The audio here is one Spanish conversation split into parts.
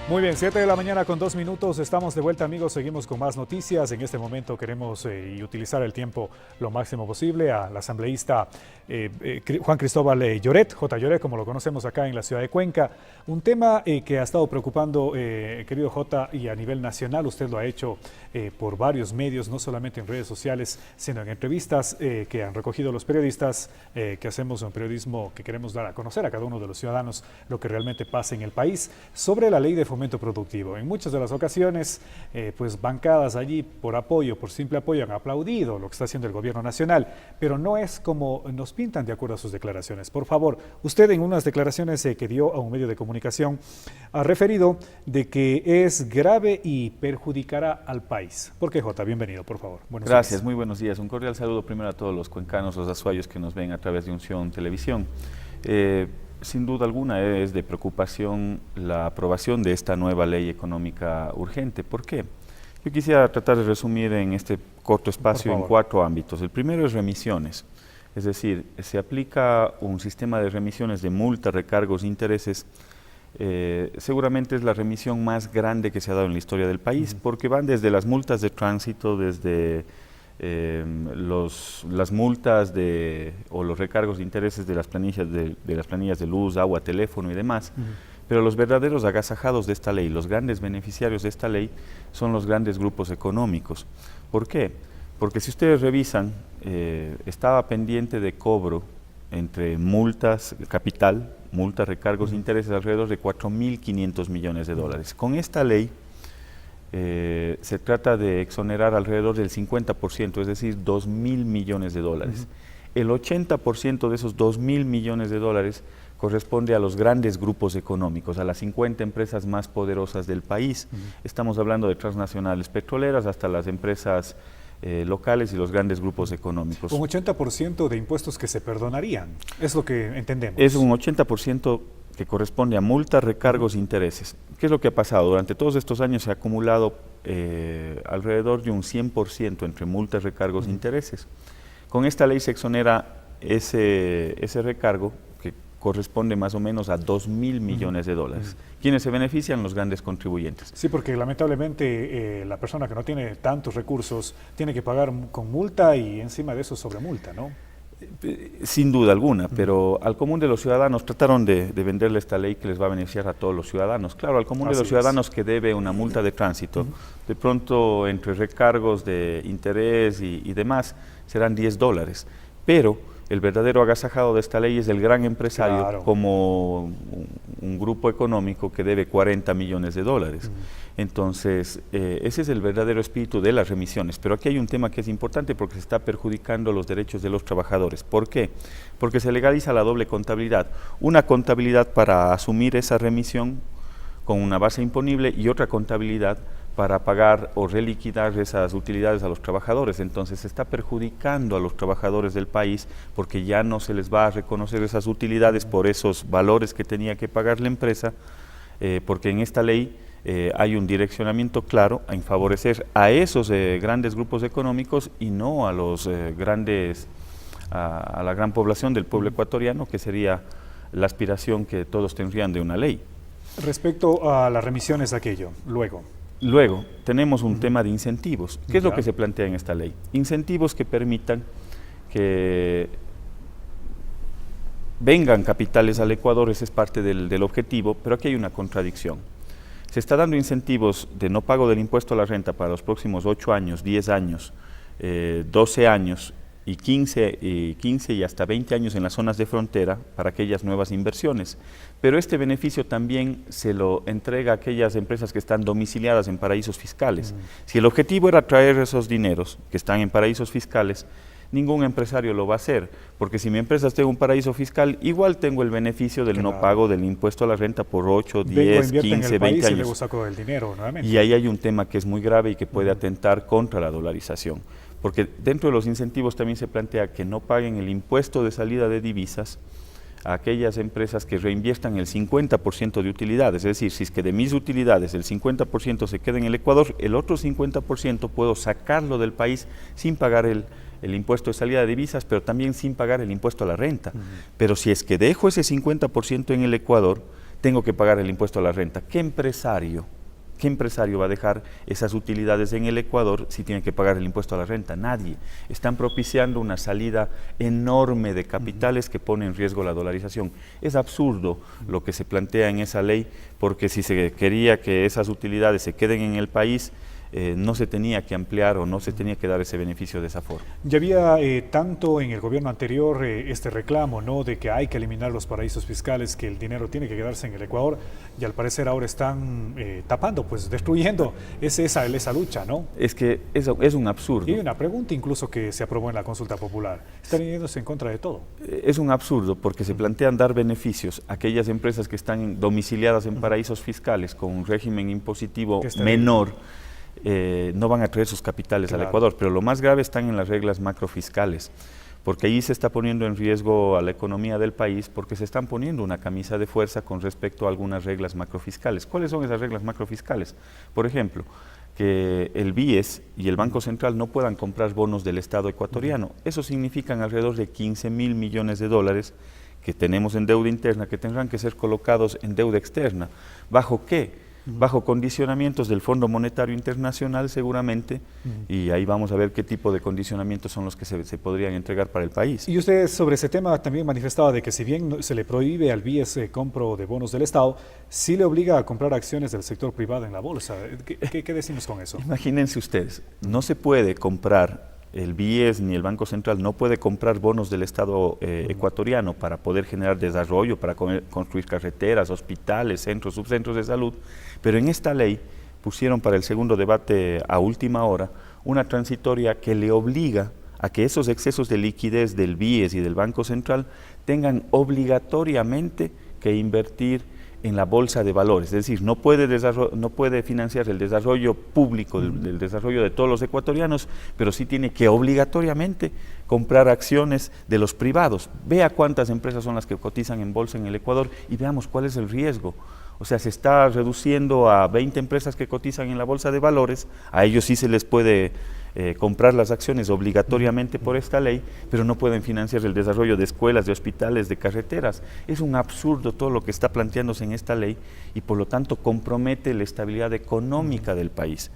Muy bien, 7 de la mañana con 2 minutos, estamos de vuelta amigos, seguimos con más noticias. En este momento queremos utilizar el tiempo lo máximo posible al asambleísta Juan Cristóbal Lloret, J. Lloret, como lo conocemos acá en la ciudad de Cuenca. Un tema que ha estado preocupando, querido J, y a nivel nacional, usted lo ha hecho por varios medios, no solamente en redes sociales, sino en entrevistas que han recogido los periodistas, que hacemos un periodismo que queremos dar a conocer a cada uno de los ciudadanos lo que realmente pasa en el país, sobre la ley de fomento productivo. En muchas de las ocasiones, pues bancadas allí por apoyo, por simple apoyo, han aplaudido lo que está haciendo el gobierno nacional, pero no es como nos pintan de acuerdo a sus declaraciones. Por favor, usted en unas declaraciones que dio a un medio de comunicación ha referido de que es grave y perjudicará al país. ¿Por qué, Jota? Bienvenido, por favor. Buenos Gracias, días. Muy buenos días. Un cordial saludo primero a todos los cuencanos, los azuayos que nos ven a través de Unción Televisión. Sin duda alguna es de preocupación la aprobación de esta nueva ley económica urgente. ¿Por qué? Yo quisiera tratar de resumir en este corto espacio en 4 ámbitos. El primero es remisiones, es decir, se aplica un sistema de remisiones de multas, recargos, intereses. Seguramente es la remisión más grande que se ha dado en la historia del país, porque van desde las multas de tránsito, desde las multas o los recargos de intereses de las planillas de luz, agua, teléfono y demás, pero los verdaderos agasajados de esta ley, los grandes beneficiarios de esta ley, son los grandes grupos económicos. ¿Por qué? Porque si ustedes revisan, estaba pendiente de cobro entre multas, capital, multas, recargos, intereses, alrededor de 4.500 millones de dólares. Con esta ley, se trata de exonerar alrededor del 50%, es decir, 2.000 millones de dólares. El 80% de esos 2.000 millones de dólares corresponde a los grandes grupos económicos, a las 50 empresas más poderosas del país. Estamos hablando de transnacionales petroleras hasta las empresas locales y los grandes grupos económicos. Un 80% de impuestos que se perdonarían, es lo que entendemos. Es un 80% que corresponde a multas, recargos e intereses. ¿Qué es lo que ha pasado? Durante todos estos años se ha acumulado alrededor de un 100% entre multas, recargos e intereses. Con esta ley se exonera ese recargo, que corresponde más o menos a 2.000 millones de dólares. ¿Quiénes se benefician? Los grandes contribuyentes. Sí, porque lamentablemente la persona que no tiene tantos recursos tiene que pagar con multa y encima de eso sobre multa, ¿no? Sin duda alguna, pero al común de los ciudadanos trataron de venderle esta ley que les va a beneficiar a todos los ciudadanos. Claro, al común de los ciudadanos que debe una multa de tránsito, de pronto entre recargos de interés y demás serán $10, pero el verdadero agasajado de esta ley es el gran empresario, como un grupo económico que debe 40 millones de dólares. Entonces, ese es el verdadero espíritu de las remisiones. Pero aquí hay un tema que es importante porque se está perjudicando los derechos de los trabajadores. ¿Por qué? Porque se legaliza la doble contabilidad. Una contabilidad para asumir esa remisión con una base imponible y otra contabilidad para pagar o reliquidar esas utilidades a los trabajadores. Entonces se está perjudicando a los trabajadores del país porque ya no se les va a reconocer esas utilidades por esos valores que tenía que pagar la empresa, porque en esta ley hay un direccionamiento claro en favorecer a esos grandes grupos económicos y no a los a la gran población del pueblo ecuatoriano, que sería la aspiración que todos tendrían de una ley. Respecto a las remisiones, aquello, Luego, tenemos un tema de incentivos. ¿Qué es lo que se plantea en esta ley? Incentivos que permitan que vengan capitales al Ecuador, ese es parte del objetivo, pero aquí hay una contradicción. Se está dando incentivos de no pago del impuesto a la renta para los próximos 8 años, 10 años, 12 años y 15 y hasta 20 años en las zonas de frontera para aquellas nuevas inversiones. Pero este beneficio también se lo entrega a aquellas empresas que están domiciliadas en paraísos fiscales. Si el objetivo era traer esos dineros que están en paraísos fiscales, ningún empresario lo va a hacer, porque si mi empresa está en un paraíso fiscal, igual tengo el beneficio del no pago del impuesto a la renta por 8, 10, 15, 20 años. Y luego saco el dinero nuevamente. Y ahí hay un tema que es muy grave y que puede atentar contra la dolarización. Porque dentro de los incentivos también se plantea que no paguen el impuesto de salida de divisas a aquellas empresas que reinviertan el 50% de utilidades. Es decir, si es que de mis utilidades el 50% se queda en el Ecuador, el otro 50% puedo sacarlo del país sin pagar el impuesto de salida de divisas, pero también sin pagar el impuesto a la renta. Pero si es que dejo ese 50% en el Ecuador, tengo que pagar el impuesto a la renta. ¿Qué empresario va a dejar esas utilidades en el Ecuador si tiene que pagar el impuesto a la renta? Nadie. Están propiciando una salida enorme de capitales que pone en riesgo la dolarización. Es absurdo lo que se plantea en esa ley, porque si se quería que esas utilidades se queden en el país, no se tenía que ampliar o no se tenía que dar ese beneficio de esa forma. Ya había tanto en el gobierno anterior este reclamo, ¿no?, de que hay que eliminar los paraísos fiscales, que el dinero tiene que quedarse en el Ecuador, y al parecer ahora están tapando, pues destruyendo esa lucha, ¿no? Es que eso es un absurdo. Y hay una pregunta incluso que se aprobó en la consulta popular. Están yéndose en contra de todo. Es un absurdo porque se plantean dar beneficios a aquellas empresas que están domiciliadas en paraísos fiscales con un régimen impositivo menor. No van a traer sus capitales al Ecuador, pero lo más grave están en las reglas macrofiscales, porque ahí se está poniendo en riesgo a la economía del país, porque se están poniendo una camisa de fuerza con respecto a algunas reglas macrofiscales. ¿Cuáles son esas reglas macrofiscales? Por ejemplo, que el BIES y el Banco Central no puedan comprar bonos del Estado ecuatoriano. Eso significa alrededor de 15.000 millones de dólares que tenemos en deuda interna, que tendrán que ser colocados en deuda externa. ¿Bajo qué? Bajo condicionamientos del Fondo Monetario Internacional seguramente, y ahí vamos a ver qué tipo de condicionamientos son los que se podrían entregar para el país. Y usted sobre ese tema también manifestaba de que si bien se le prohíbe al BIES compro de bonos del Estado, sí le obliga a comprar acciones del sector privado en la bolsa. ¿Qué decimos con eso? Imagínense ustedes, no se puede comprar, el BIES ni el Banco Central no puede comprar bonos del Estado ecuatoriano para poder generar desarrollo, para construir carreteras, hospitales, centros, subcentros de salud, pero en esta ley pusieron para el segundo debate a última hora una transitoria que le obliga a que esos excesos de liquidez del BIES y del Banco Central tengan obligatoriamente que invertir en la bolsa de valores, es decir, no puede financiar el desarrollo público, el desarrollo de todos los ecuatorianos, pero sí tiene que obligatoriamente comprar acciones de los privados. Vea cuántas empresas son las que cotizan en bolsa en el Ecuador y veamos cuál es el riesgo. O sea, se está reduciendo a 20 empresas que cotizan en la bolsa de valores, a ellos sí se les puede comprar las acciones obligatoriamente por esta ley, pero no pueden financiar el desarrollo de escuelas, de hospitales, de carreteras. Es un absurdo todo lo que está planteándose en esta ley y por lo tanto compromete la estabilidad económica del país.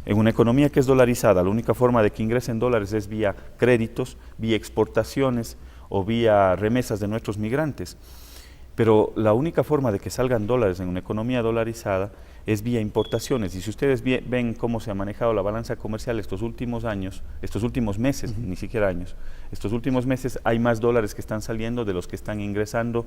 En una economía que es dolarizada, la única forma de que ingresen dólares es vía créditos, vía exportaciones o vía remesas de nuestros migrantes. Pero la única forma de que salgan dólares en una economía dolarizada es vía importaciones. Y si ustedes ven cómo se ha manejado la balanza comercial estos últimos años, estos últimos meses, ni siquiera años, estos últimos meses hay más dólares que están saliendo de los que están ingresando.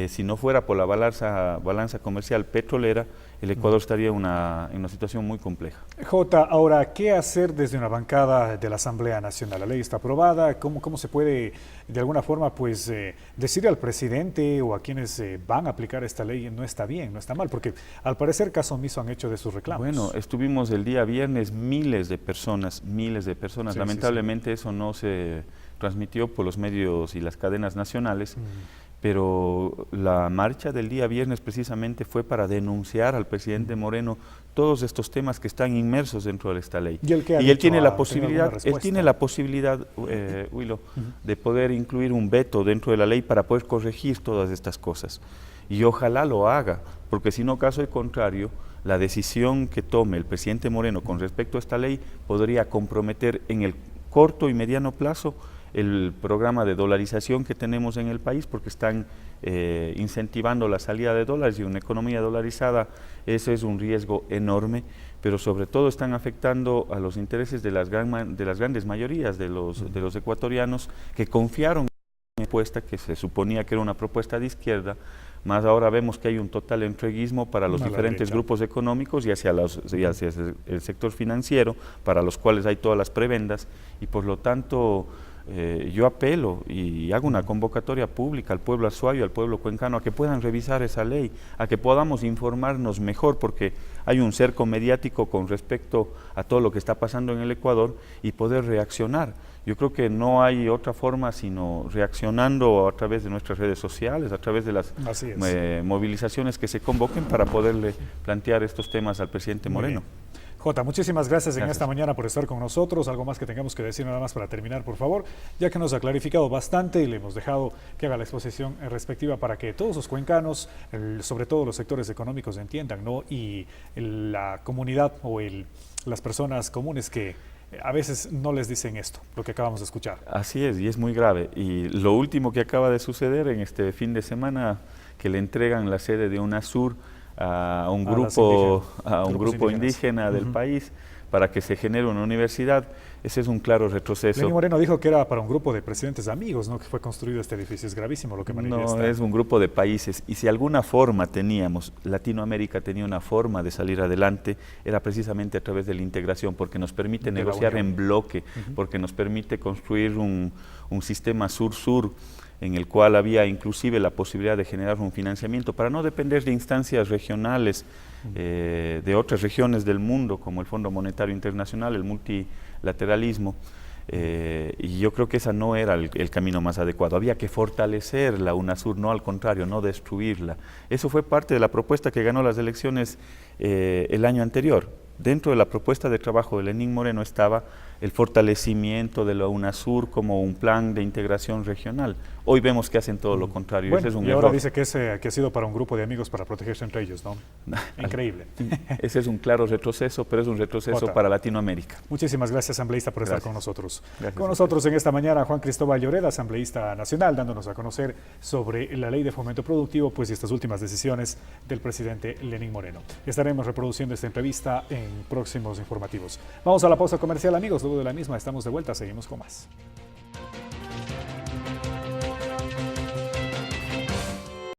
Si no fuera por la balanza comercial petrolera, el Ecuador estaría en una situación muy compleja. Jota, ahora, ¿qué hacer desde una bancada de la Asamblea Nacional? La ley está aprobada, ¿cómo se puede de alguna forma pues decirle al presidente o a quienes van a aplicar esta ley no está bien, no está mal? Porque al parecer caso omiso han hecho de sus reclamos. Bueno, estuvimos el día viernes miles de personas, Sí, lamentablemente eso no se transmitió por los medios y las cadenas nacionales, pero la marcha del día viernes precisamente fue para denunciar al presidente Moreno todos estos temas que están inmersos dentro de esta ley. Y él tiene la posibilidad, Huilo, de poder incluir un veto dentro de la ley para poder corregir todas estas cosas. Y ojalá lo haga, porque si no, caso contrario, la decisión que tome el presidente Moreno con respecto a esta ley podría comprometer en el corto y mediano plazo el programa de dolarización que tenemos en el país, porque están incentivando la salida de dólares, y una economía dolarizada, ese es un riesgo enorme, pero sobre todo están afectando a los intereses de las grandes mayorías de los ecuatorianos que confiaron en una propuesta que se suponía que era una propuesta de izquierda, más ahora vemos que hay un total entreguismo para los diferentes grupos económicos y hacia el sector financiero, para los cuales hay todas las prebendas, y por lo tanto yo apelo y hago una convocatoria pública al pueblo azuayo, al pueblo cuencano, a que puedan revisar esa ley, a que podamos informarnos mejor, porque hay un cerco mediático con respecto a todo lo que está pasando en el Ecuador, y poder reaccionar. Yo creo que no hay otra forma sino reaccionando a través de nuestras redes sociales, a través de las movilizaciones que se convoquen para poderle plantear estos temas al presidente Moreno. Jota, muchísimas gracias en Gracias. esta mañana por estar con nosotros. Algo más que tengamos que decir nada más para terminar, por favor, ya que nos ha clarificado bastante y le hemos dejado que haga la exposición respectiva para que todos los cuencanos, sobre todo los sectores económicos, entiendan, ¿no? Y la comunidad o las personas comunes que a veces no les dicen esto, lo que acabamos de escuchar. Así es, y es muy grave. Y lo último que acaba de suceder en este fin de semana, que le entregan la sede de UNASUR a un grupo indígena del país para que se genere una universidad, ese es un claro retroceso. Lenín Moreno dijo que era para un grupo de presidentes amigos, ¿no? Que fue construido este edificio. Es gravísimo lo que manifiesta. No, es un grupo de países, y si alguna forma teníamos, Latinoamérica tenía una forma de salir adelante, era precisamente a través de la integración, porque nos permite negociar en bloque, porque nos permite construir un sistema sur-sur, en el cual había inclusive la posibilidad de generar un financiamiento para no depender de instancias regionales de otras regiones del mundo, como el Fondo Monetario Internacional, el multilateralismo. Y yo creo que ese no era el camino más adecuado. Había que fortalecer la UNASUR, no al contrario, no destruirla. Eso fue parte de la propuesta que ganó las elecciones el año anterior. Dentro de la propuesta de trabajo de Lenín Moreno estaba el fortalecimiento de la UNASUR como un plan de integración regional. Hoy vemos que hacen todo lo contrario. Bueno, ese es un y ahora error. dice que ha sido para un grupo de amigos para protegerse entre ellos, ¿no? Increíble. Ese es un claro retroceso, pero es un retroceso Jota, para Latinoamérica. Muchísimas gracias, asambleísta, por estar Gracias. con nosotros. Gracias. Con nosotros en esta mañana Juan Cristóbal Lloret, asambleísta nacional, dándonos a conocer sobre la ley de fomento productivo, pues y estas últimas decisiones del presidente Lenín Moreno. Estaremos reproduciendo esta entrevista en próximos informativos. Vamos a la pausa comercial, amigos. Luego de la misma estamos de vuelta, seguimos con más.